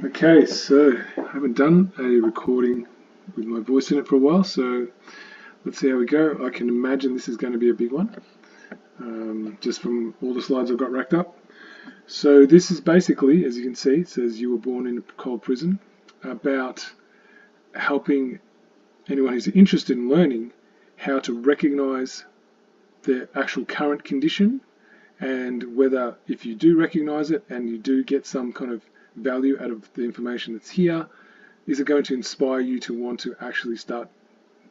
Okay, so I haven't done a recording with my voice in it for a while, so let's see how we go. I can imagine this is going to be a big one, just from all the slides I've got racked up. So this is basically, as you can see, it says you were born in a cold prison, about helping anyone who's interested in learning how to recognize their actual current condition, and whether, if you do recognize it and you do get some kind of value out of the information that's here, is it going to inspire you to want to actually start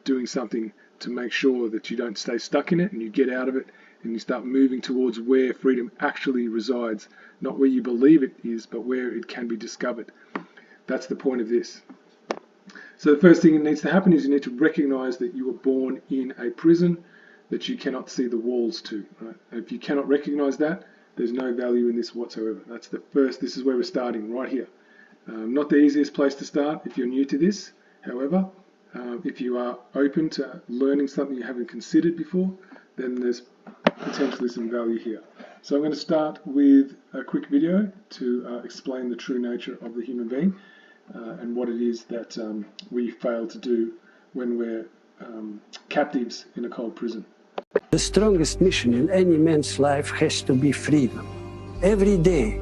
doing something to make sure that you don't stay stuck in it and you get out of it and you start moving towards where freedom actually resides, not where you believe it is, but where it can be discovered. That's the point of this. So the first thing that needs to happen is you need to recognize that you were born in a prison that you cannot see the walls to. Right? And if you cannot recognize that, there's no value in this whatsoever. That's the first. This is where we're starting, right here. Not the easiest place to start if you're new to this. However, if you are open to learning something you haven't considered before, then there's potentially some value here. So I'm going to start with a quick video to explain the true nature of the human being and what it is that we fail to do when we're captives in a cold prison. The strongest mission in any man's life has to be freedom. Every day,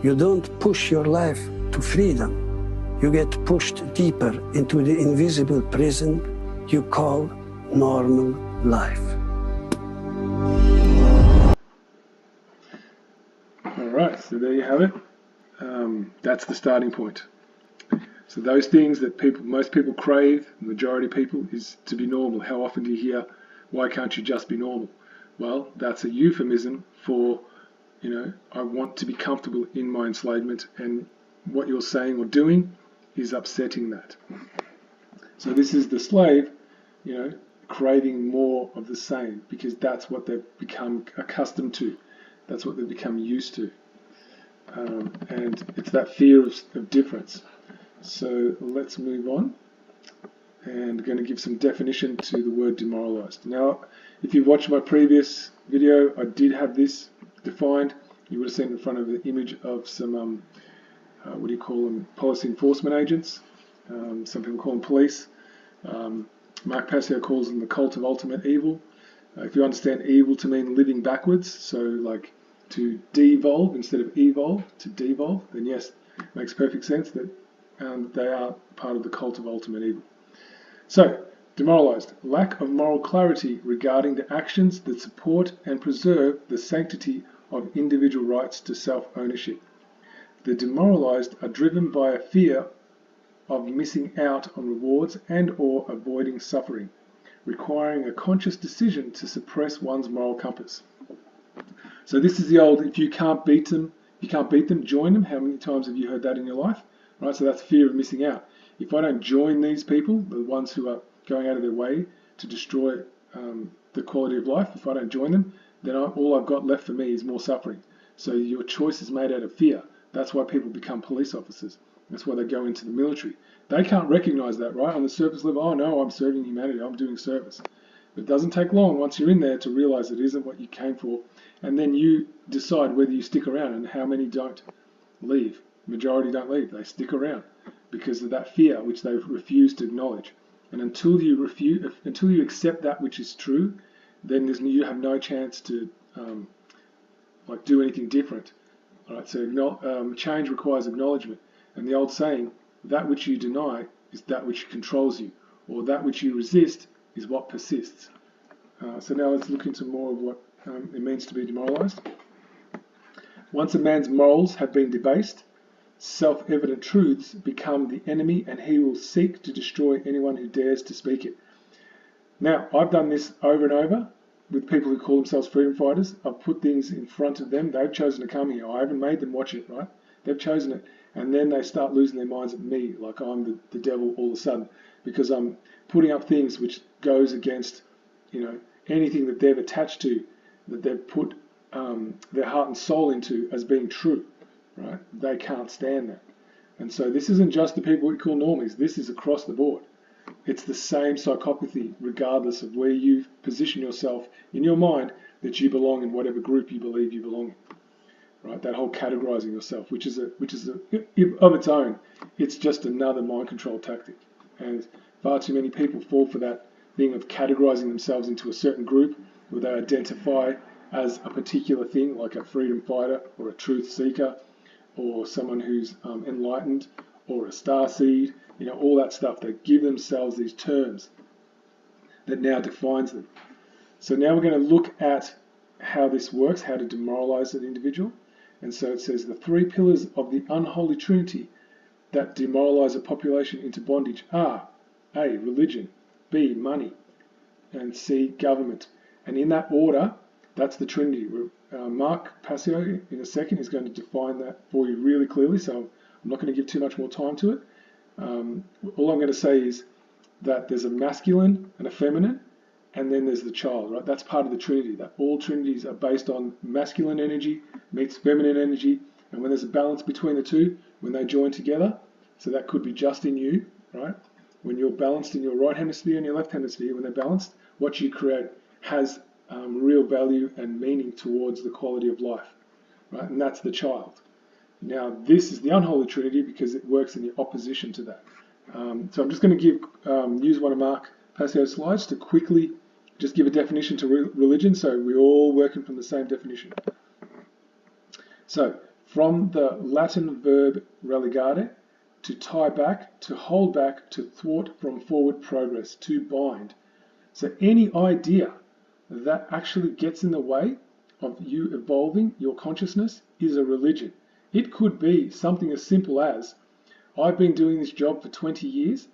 you don't push your life to freedom. You get pushed deeper into the invisible prison you call normal life. All right, so there you have it. That's the starting point. So those things that most people crave, the majority of people, is to be normal. How often do you hear, why can't you just be normal? Well, that's a euphemism for, I want to be comfortable in my enslavement, and what you're saying or doing is upsetting that. So this is the slave, craving more of the same, because that's what they've become accustomed to. That's what they've become used to. And it's that fear of difference. So let's move on, and I'm going to give some definition to the word demoralized. Now, if you've watched my previous video, I did have this defined. You would have seen in front of the image of some, policy enforcement agents. Some people call them police. Mark Passio calls them the cult of ultimate evil. If you understand evil to mean living backwards, so like to devolve instead of evolve, to devolve, then yes, it makes perfect sense that they are part of the cult of ultimate evil. So, demoralized, lack of moral clarity regarding the actions that support and preserve the sanctity of individual rights to self-ownership. The demoralized are driven by a fear of missing out on rewards and/or avoiding suffering, requiring a conscious decision to suppress one's moral compass. So this is the old, if you can't beat them, join them. How many times have you heard that in your life? Right, so that's fear of missing out. If I don't join these people, the ones who are going out of their way to destroy the quality of life, if I don't join them, then all I've got left for me is more suffering. So your choice is made out of fear. That's why people become police officers. That's why they go into the military. They can't recognize that, right? On the surface level, oh no, I'm serving humanity, I'm doing service. But it doesn't take long once you're in there to realize it isn't what you came for. And then you decide whether you stick around, and how many don't leave. Majority don't leave, they stick around because of that fear which they refuse to acknowledge. And until you accept that which is true, then you have no chance to do anything different. All right, so change requires acknowledgement. And the old saying, that which you deny is that which controls you, or that which you resist is what persists. So now let's look into more of what it means to be demoralized. Once a man's morals have been debased, self-evident truths become the enemy, and he will seek to destroy anyone who dares to speak it. Now, I've done this over and over with people who call themselves freedom fighters. I've put things in front of them. They've chosen to come here. I haven't made them watch it, right? They've chosen it. And then they start losing their minds at me, like I'm the devil all of a sudden, because I'm putting up things which goes against, anything that they've attached to, that they've put their heart and soul into as being true. Right? They can't stand that. And so this isn't just the people we call normies. This is across the board. It's the same psychopathy, regardless of where you position yourself in your mind, that you belong in whatever group you believe you belong in. right? That whole categorizing yourself, which is of its own, it's just another mind control tactic. And far too many people fall for that thing of categorizing themselves into a certain group where they identify as a particular thing, like a freedom fighter or a truth seeker or someone who's enlightened or a star seed, all that stuff. They give themselves these terms that now defines them. So now we're going to look at how this works, how to demoralize an individual. And so it says the three pillars of the unholy trinity that demoralize a population into bondage are A, religion, B, money, and C, government. And in that order, that's the trinity. Mark Passio in a second is going to define that for you really clearly, so I'm not going to give too much more time to it. All I'm going to say is that there's a masculine and a feminine, and then there's the child, right? That's part of the trinity, that all trinities are based on masculine energy meets feminine energy, and when there's a balance between the two, when they join together, so that could be just in you, right? When you're balanced in your right hemisphere and your left hemisphere, when they're balanced, what you create has real value and meaning towards the quality of life, right? And that's the child. Now, this is the unholy trinity because it works in the opposition to that. So I'm just going to use one of Mark Passio's slides to quickly just give a definition to religion, so we're all working from the same definition. So, from the Latin verb religare, to tie back, to hold back, to thwart from forward progress, to bind. So any idea that actually gets in the way of you evolving your consciousness is a religion. It could be something as simple as, I've been doing this job for 20 years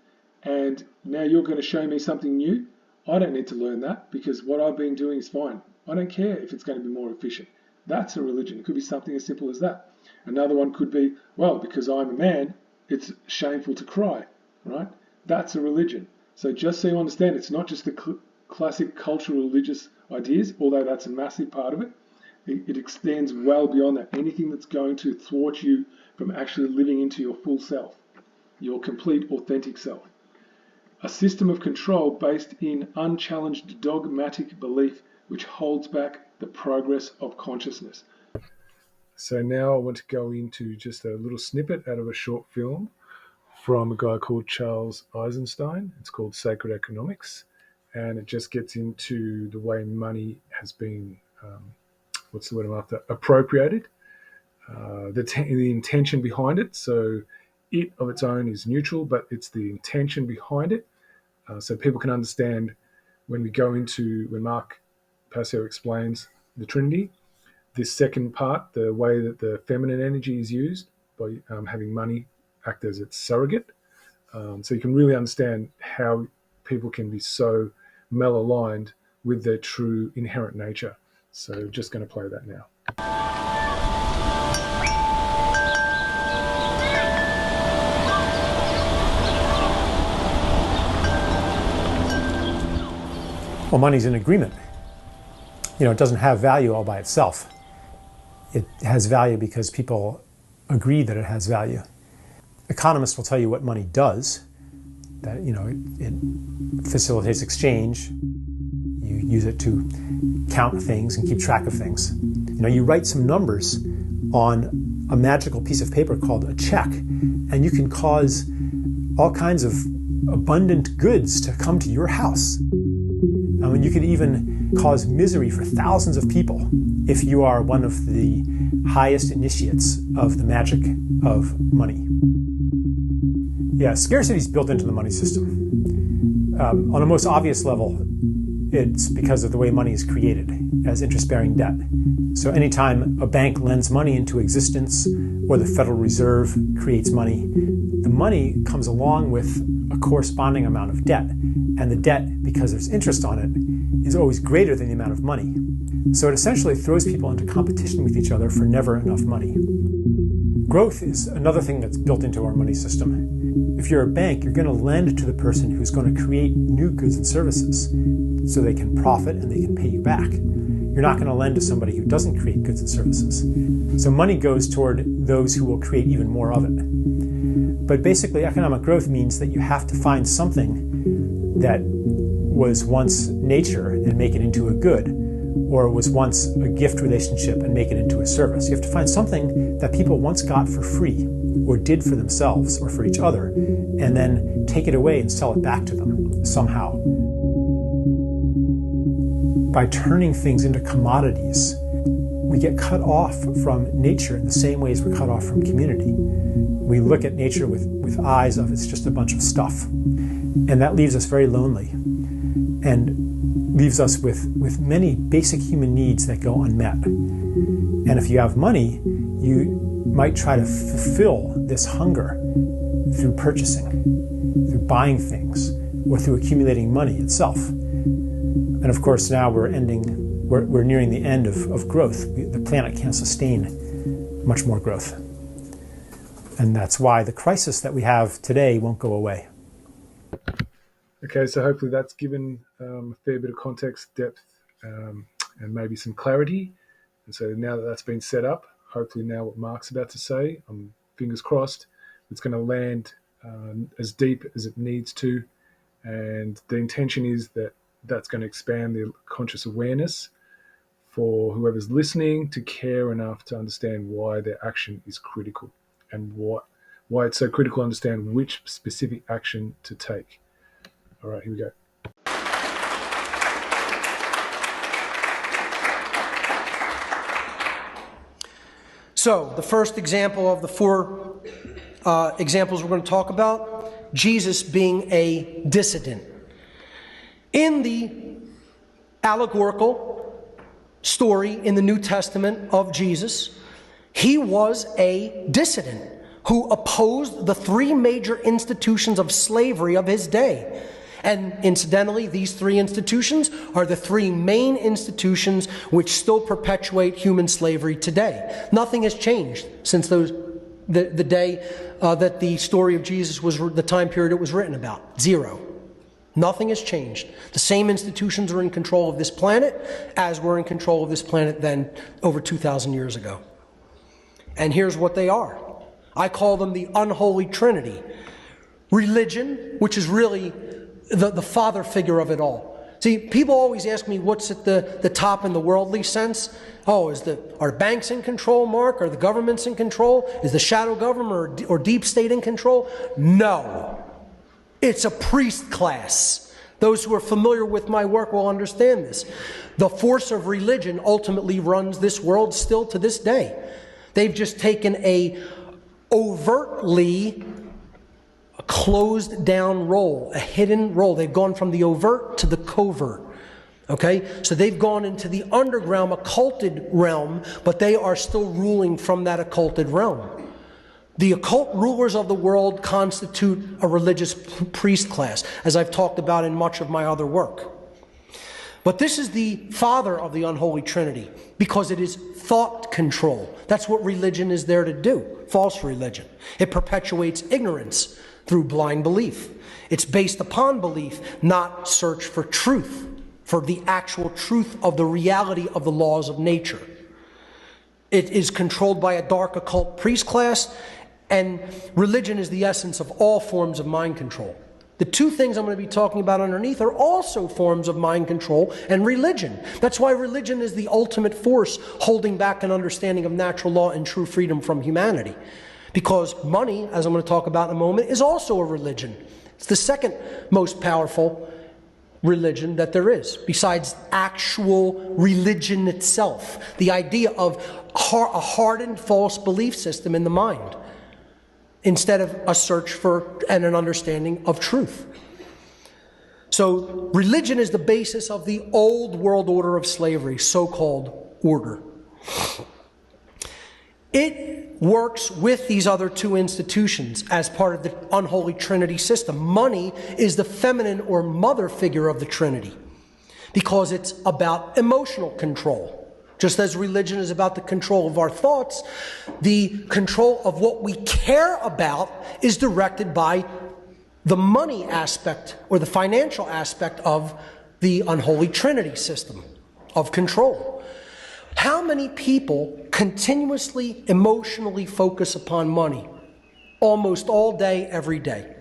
and now you're going to show me something new. I don't need to learn that because what I've been doing is fine. I don't care if it's going to be more efficient. That's a religion. It could be something as simple as that. Another one could be, well, because I'm a man, it's shameful to cry, right? That's a religion. So just so you understand, it's not just the classic cultural religious ideas, although that's a massive part of it. It extends well beyond that. Anything that's going to thwart you from actually living into your full self, your complete authentic self. A system of control based in unchallenged dogmatic belief which holds back the progress of consciousness. So now I want to go into just a little snippet out of a short film from a guy called Charles Eisenstein. It's called Sacred Economics, and it just gets into the way money has been, appropriated, the intention behind it. So it of its own is neutral, but it's the intention behind it. So people can understand when Mark Passio explains the Trinity, this second part, the way that the feminine energy is used by having money act as its surrogate. So you can really understand how people can be so malaligned with their true inherent nature. So just going to play that now. Well, money's an agreement. It doesn't have value all by itself. It has value because people agree that it has value. Economists will tell you what money does, that it facilitates exchange. You use it to count things and keep track of things. You write some numbers on a magical piece of paper called a check, and you can cause all kinds of abundant goods to come to your house. You could even cause misery for thousands of people if you are one of the highest initiates of the magic of money. Yeah, scarcity is built into the money system. On a most obvious level, it's because of the way money is created as interest-bearing debt. So anytime a bank lends money into existence or the Federal Reserve creates money, the money comes along with a corresponding amount of debt. And the debt, because there's interest on it, is always greater than the amount of money. So it essentially throws people into competition with each other for never enough money. Growth is another thing that's built into our money system. If you're a bank, you're going to lend to the person who's going to create new goods and services so they can profit and they can pay you back. You're not going to lend to somebody who doesn't create goods and services. So money goes toward those who will create even more of it. But basically, economic growth means that you have to find something that was once nature and make it into a good, or was once a gift relationship and make it into a service. You have to find something that people once got for free or did for themselves or for each other, and then take it away and sell it back to them somehow. By turning things into commodities, we get cut off from nature in the same ways we're cut off from community. We look at nature with eyes of it's just a bunch of stuff. And that leaves us very lonely and leaves us with many basic human needs that go unmet. And if you have money, you might try to fulfill this hunger through purchasing, through buying things, or through accumulating money itself. And of course now we're nearing the end of growth. The planet can't sustain much more growth. And that's why the crisis that we have today won't go away. Okay, so hopefully that's given a fair bit of context, depth, and maybe some clarity. And so now that that's been set up, hopefully now what Mark's about to say, fingers crossed, it's going to land as deep as it needs to. And the intention is that that's going to expand the conscious awareness for whoever's listening to care enough to understand why their action is critical and why it's so critical to understand which specific action to take. All right, here we go. So the first example of the four examples we're going to talk about, Jesus being a dissident. In the allegorical story in the New Testament of Jesus, he was a dissident who opposed the three major institutions of slavery of his day. And incidentally, these three institutions are the three main institutions which still perpetuate human slavery today. Nothing has changed since the day that the story of Jesus was, the time period it was written about. Zero. Nothing has changed. The same institutions are in control of this planet as were in control of this planet then over 2,000 years ago. And here's what they are. I call them the unholy trinity. Religion, which is really the father figure of it all. See, people always ask me what's at the top in the worldly sense. Oh, are banks in control, Mark? Are the governments in control? Is the shadow government or deep state in control? No. It's a priest class. Those who are familiar with my work will understand this. The force of religion ultimately runs this world still to this day. They've just taken a overtly closed down role, a hidden role. They've gone from the overt to the covert. Okay? So they've gone into the underground, occulted realm, but they are still ruling from that occulted realm. The occult rulers of the world constitute a religious priest class, as I've talked about in much of my other work. But this is the father of the unholy trinity, because it is thought control. That's what religion is there to do, false religion. It perpetuates ignorance through blind belief. It's based upon belief, not search for truth, for the actual truth of the reality of the laws of nature. It is controlled by a dark occult priest class, and religion is the essence of all forms of mind control. The two things I'm going to be talking about underneath are also forms of mind control and religion. That's why religion is the ultimate force holding back an understanding of natural law and true freedom from humanity. Because money, as I'm going to talk about in a moment, is also a religion. It's the second most powerful religion that there is, besides actual religion itself. The idea of a hardened false belief system in the mind, instead of a search for and an understanding of truth. So religion is the basis of the old world order of slavery, so-called order. It works with these other two institutions as part of the unholy trinity system. Money is the feminine or mother figure of the trinity because it's about emotional control. Just as religion is about the control of our thoughts, the control of what we care about is directed by the money aspect or the financial aspect of the unholy trinity system of control. How many people continuously emotionally focus upon money? Almost all day, every day.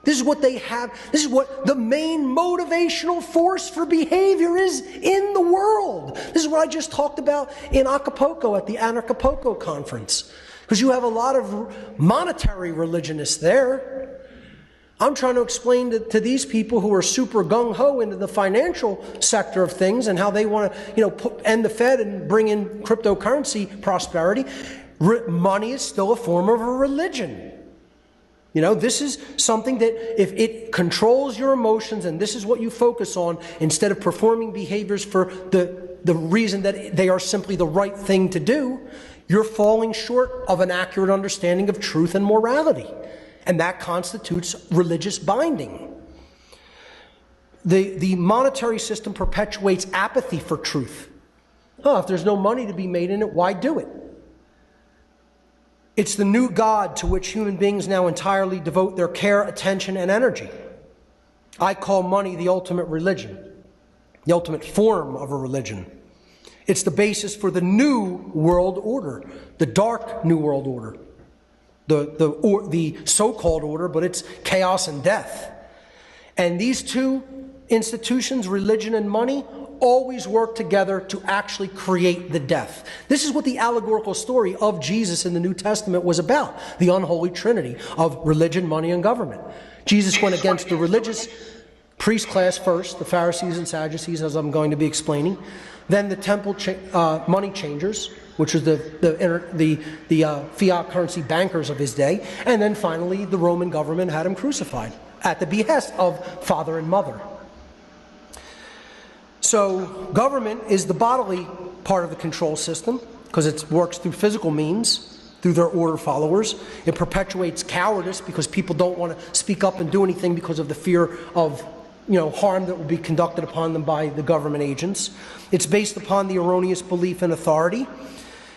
This is what they have. This is what the main motivational force for behavior is in the world. This is what I just talked about in Acapulco at the Anarchapulco conference. Because you have a lot of monetary religionists there. I'm trying to explain to these people who are super gung-ho into the financial sector of things and how they want to, end the Fed and bring in cryptocurrency prosperity. Money is still a form of a religion. This is something that if it controls your emotions and this is what you focus on, instead of performing behaviors for the reason that they are simply the right thing to do, you're falling short of an accurate understanding of truth and morality. And that constitutes religious binding. The monetary system perpetuates apathy for truth. If there's no money to be made in it, why do it? It's the new God to which human beings now entirely devote their care, attention, and energy. I call money the ultimate religion, the ultimate form of a religion. It's the basis for the new world order, the dark new world order, the so-called order, but it's chaos and death. And these two institutions, religion and money, always work together to actually create the death. This is what the allegorical story of Jesus in the New Testament was about, the unholy trinity of religion, money, and government. Jesus went against the religious priest class first, the Pharisees and Sadducees, as I'm going to be explaining, then the temple money changers, which was the fiat currency bankers of his day, and then finally the Roman government had him crucified at the behest of father and mother. So government is the bodily part of the control system because it works through physical means, through their order followers. It perpetuates cowardice because people don't want to speak up and do anything because of the fear of harm that will be conducted upon them by the government agents. It's based upon the erroneous belief in authority.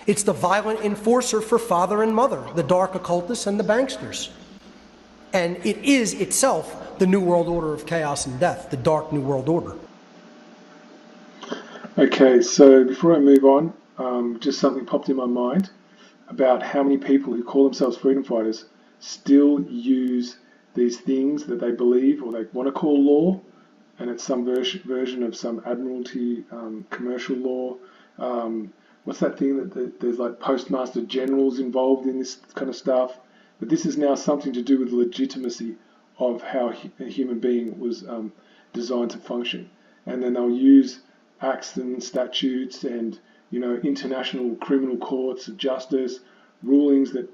It's the violent enforcer for father and mother, the dark occultists and the banksters. And it is itself the new world order of chaos and death, the dark new world order. Okay, so before I move on, just something popped in my mind about how many people who call themselves freedom fighters still use these things that they believe or they want to call law, and it's some version of some admiralty commercial law. What's that thing that there's like postmaster generals involved in this kind of stuff? But this is now something to do with the legitimacy of how a human being was designed to function. And then they'll use acts and statutes and international criminal courts of justice, rulings that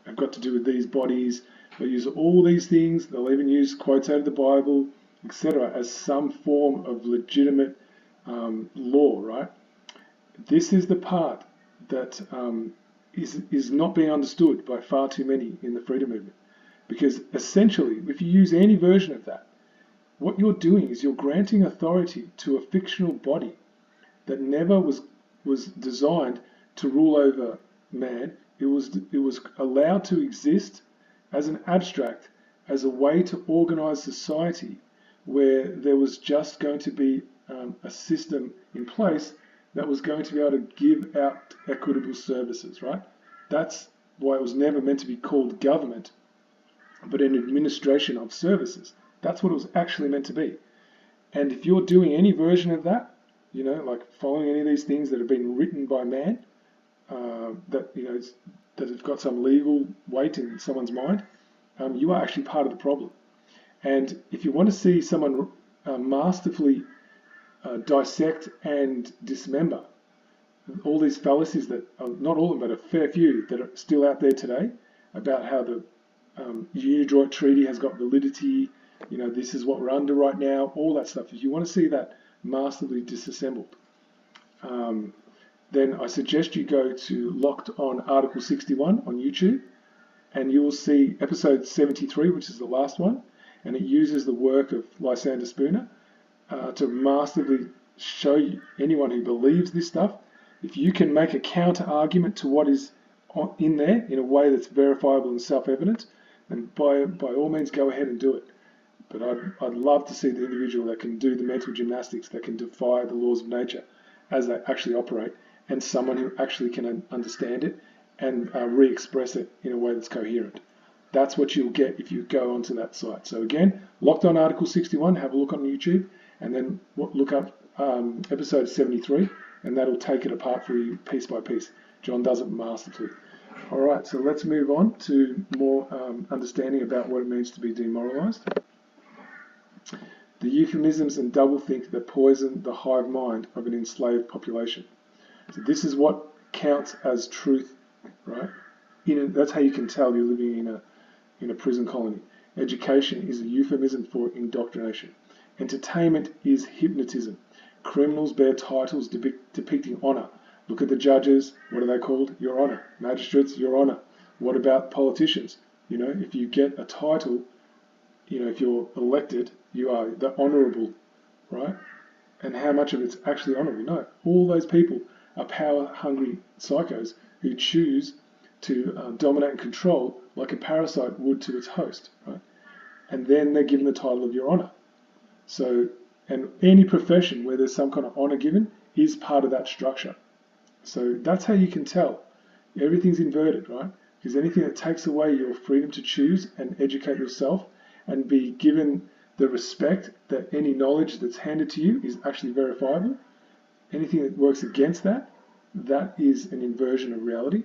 have got to do with these bodies. They'll use all these things. They'll even use quotes out of the Bible, etc., as some form of legitimate law, right? This is the part that is not being understood by far too many in the freedom movement. Because essentially, if you use any version of that, what you're doing is you're granting authority to a fictional body that never was designed to rule over man. It was allowed to exist as an abstract, as a way to organize society where there was just going to be a system in place that was going to be able to give out equitable services, right? That's why it was never meant to be called government, but an administration of services. That's what it was actually meant to be. And if you're doing any version of that, like following any of these things that have been written by man, that have got some legal weight in someone's mind, you are actually part of the problem. And if you want to see someone masterfully dissect and dismember all these fallacies that are not all of them, but a fair few that are still out there today about how the Unidroit Treaty has got validity, this is what we're under right now, all that stuff. If you want to see that masterfully disassembled, then I suggest you go to Locked On Article 61 on YouTube, and you will see episode 73, which is the last one, and it uses the work of Lysander Spooner to masterfully show you, anyone who believes this stuff, if you can make a counter argument to what is in there in a way that's verifiable and self-evident, then by all means go ahead and do it. But I'd love to see the individual that can do the mental gymnastics, that can defy the laws of nature as they actually operate, and someone who actually can understand it and re-express it in a way that's coherent. That's what you'll get if you go onto that site. So again, locked on Article 61, have a look on YouTube, and then look up episode 73, and that'll take it apart for you piece by piece. John does it masterfully. All right, so let's move on to more understanding about what it means to be demoralized. The euphemisms and doublethink that poison the hive mind of an enslaved population. So this is what counts as truth, right? That's how you can tell you're living in a prison colony. Education is a euphemism for indoctrination. Entertainment is hypnotism. Criminals bear titles depicting honour. Look at the judges. What are they called? Your Honour. Magistrates, Your Honour. What about politicians? If you get a title, if you're elected, you are the honourable, right? And how much of it's actually honourable? No. All those people are power-hungry psychos who choose to dominate and control like a parasite would to its host, right? And then they're given the title of Your Honour. So, and any profession where there's some kind of honour given is part of that structure. So that's how you can tell. Everything's inverted, right? Because anything that takes away your freedom to choose and educate yourself and be given the respect that any knowledge that's handed to you is actually verifiable, anything that works against that, that is an inversion of reality.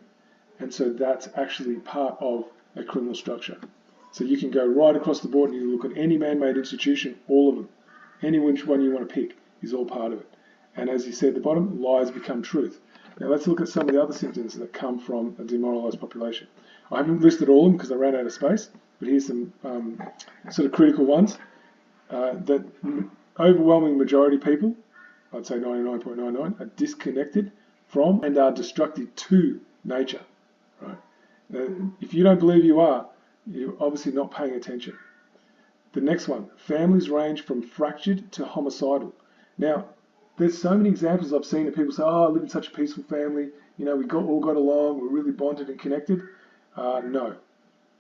And so that's actually part of a criminal structure. So you can go right across the board and you look at any man-made institution, all of them. Any which one you want to pick is all part of it. And as you said at the bottom, lies become truth. Now let's look at some of the other symptoms that come from a demoralised population. I haven't listed all of them because I ran out of space, but here's some sort of critical ones. That overwhelming majority of people, I'd say 99.99, are disconnected from and are destructive to nature. Right? If you don't believe you are, you're obviously not paying attention. The next one, families range from fractured to homicidal. Now, there's so many examples I've seen of people say, I live in such a peaceful family, we all got along, we're really bonded and connected. No,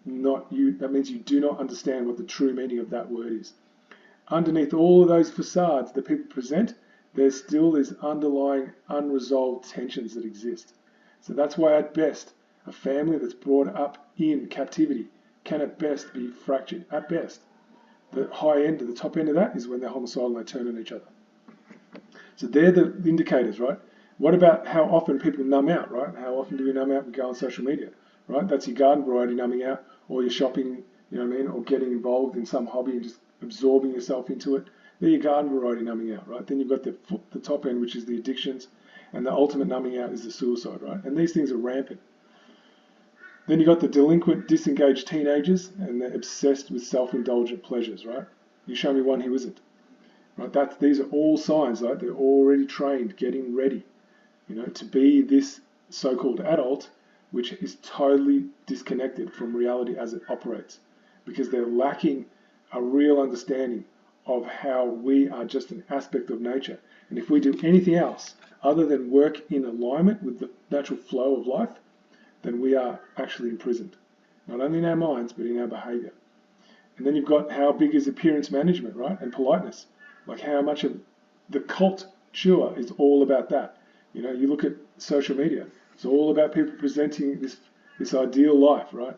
not you. That means you do not understand what the true meaning of that word is. Underneath all of those facades that people present, there's still these underlying unresolved tensions that exist. So that's why at best, a family that's brought up in captivity can at best be fractured, at best. The high end, the top end of that is when they're homicidal and they turn on each other. So they're the indicators, right? What about how often people numb out, right? How often do we numb out? We go on social media, right? That's your garden variety numbing out, or you're shopping, or getting involved in some hobby and just absorbing yourself into it. They're your garden variety numbing out, right? Then you've got the top end, which is the addictions, and the ultimate numbing out is the suicide, right? And these things are rampant. Then you've got the delinquent, disengaged teenagers, and they're obsessed with self-indulgent pleasures, right? You show me one who isn't. Right? These are all signs, right? They're already trained, getting ready, to be this so-called adult, which is totally disconnected from reality as it operates, because they're lacking a real understanding of how we are just an aspect of nature. And if we do anything else other than work in alignment with the natural flow of life, then we are actually imprisoned, not only in our minds, but in our behavior. And then you've got how big is appearance management, right? And politeness. Like how much of the culture is all about that. You look at social media, it's all about people presenting this ideal life, right?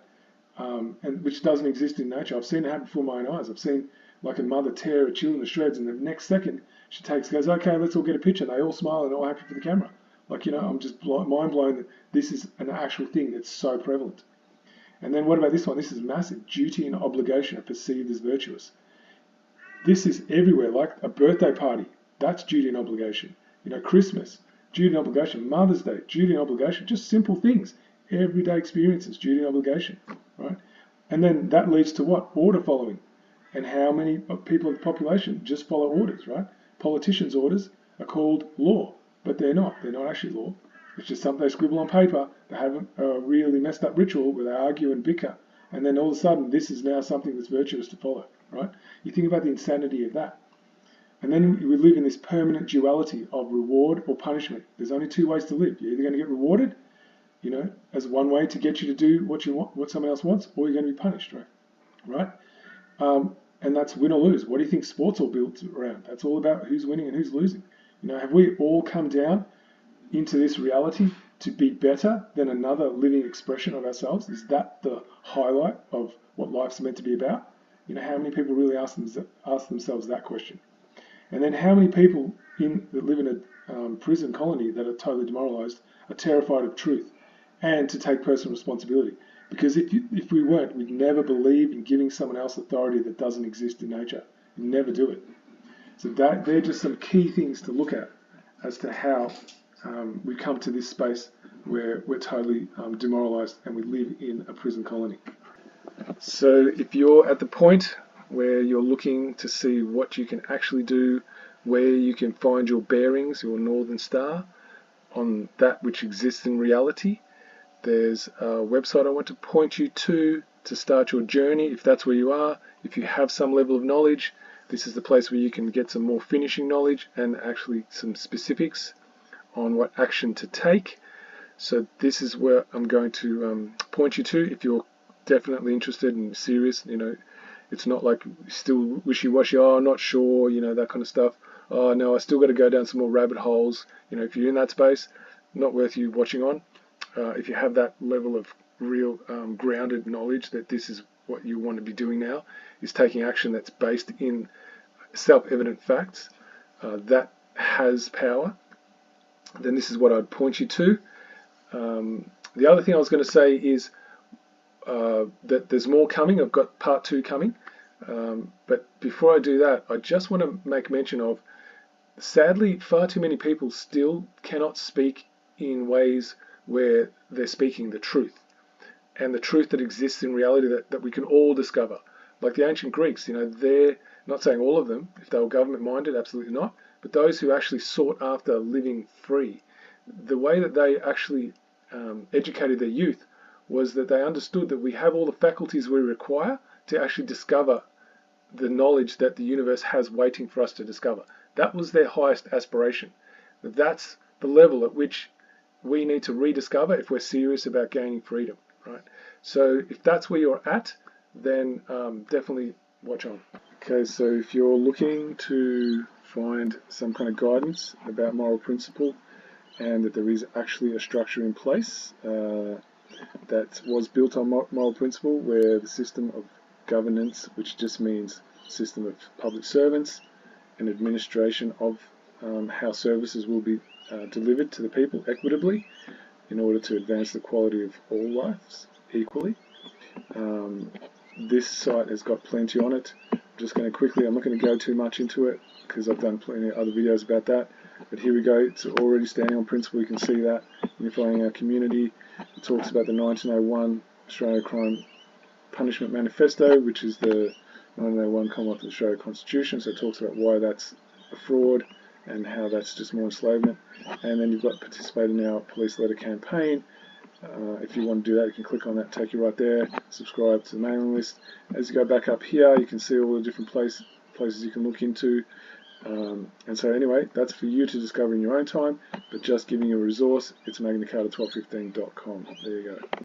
And which doesn't exist in nature. I've seen it happen before my own eyes. I've seen like a mother tear her children to shreds, and the next second she goes, okay, let's all get a picture. And they all smile and all happy for the camera. Like, I'm just mind blown that this is an actual thing that's so prevalent. And then what about this one? This is massive. Duty and obligation are perceived as virtuous. This is everywhere, like a birthday party. That's duty and obligation. Christmas, duty and obligation. Mother's Day, duty and obligation. Just simple things. Everyday experiences, duty and obligation, right? And then that leads to what? Order following. And how many people in the population just follow orders, right? Politicians' orders are called law, but they're not. They're not actually law. It's just something they scribble on paper. They have a really messed up ritual where they argue and bicker. And then all of a sudden, this is now something that's virtuous to follow, right? You think about the insanity of that. And then we live in this permanent duality of reward or punishment. There's only two ways to live. You're either going to get rewarded, as one way to get you to do what you want, what someone else wants, or you're going to be punished, right? And that's win or lose. What do you think sports all built around? That's all about who's winning and who's losing. Have we all come down into this reality to be better than another living expression of ourselves? Is that the highlight of what life's meant to be about? You know, how many people really ask themselves that question? And then how many people that live in a prison colony that are totally demoralized are terrified of truth and to take personal responsibility? Because if we weren't, we'd never believe in giving someone else authority that doesn't exist in nature. We'd never do it. So they're just some key things to look at as to how we come to this space where we're totally demoralized and we live in a prison colony. So if you're at the point where you're looking to see what you can actually do, where you can find your bearings, your Northern Star, on that which exists in reality, there's a website I want to point you to start your journey. If that's where you are, if you have some level of knowledge, this is the place where you can get some more finishing knowledge and actually some specifics on what action to take. So this is where I'm going to point you to if you're definitely interested and serious. You know, it's not like still wishy-washy, oh, I'm not sure, you know, that kind of stuff. Oh, no, I still got to go down some more rabbit holes. You know, if you're in that space, not worth you watching on. If you have that level of real grounded knowledge that this is what you want to be doing now, is taking action that's based in self-evident facts, that has power, then this is what I'd point you to. The other thing I was going to say is that there's more coming. I've got part 2 coming. But before I do that, I just want to make mention of, sadly, far too many people still cannot speak in ways where they're speaking the truth, and the truth that exists in reality that we can all discover. Like the ancient Greeks, you know, they're not saying all of them, if they were government-minded, absolutely not, but those who actually sought after living free, the way that they actually educated their youth was that they understood that we have all the faculties we require to actually discover the knowledge that the universe has waiting for us to discover. That was their highest aspiration. That's the level at which we need to rediscover if we're serious about gaining freedom, right? So if that's where you're at, then definitely watch on. Okay, so if you're looking to find some kind of guidance about moral principle, and that there is actually a structure in place that was built on moral principle, where the system of governance, which just means system of public servants and administration of how services will be delivered to the people equitably in order to advance the quality of all lives equally. This site has got plenty on it. I'm just going to quickly, I'm not going to go too much into it because I've done plenty of other videos about that. But here we go, it's already standing on principle. You can see that unifying our community. It talks about the 1901 Australia Crime Punishment Manifesto, which is the 1901 Commonwealth of Australia Constitution. So it talks about why that's a fraud and how that's just more enslavement. And then you've got participate in our police letter campaign. If you want to do that, you can click on that, take you right there. Subscribe to the mailing list. As you go back up here, you can see all the different places you can look into. And so anyway, that's for you to discover in your own time, but just giving you a resource. It's magnacarta1215.com. There you go.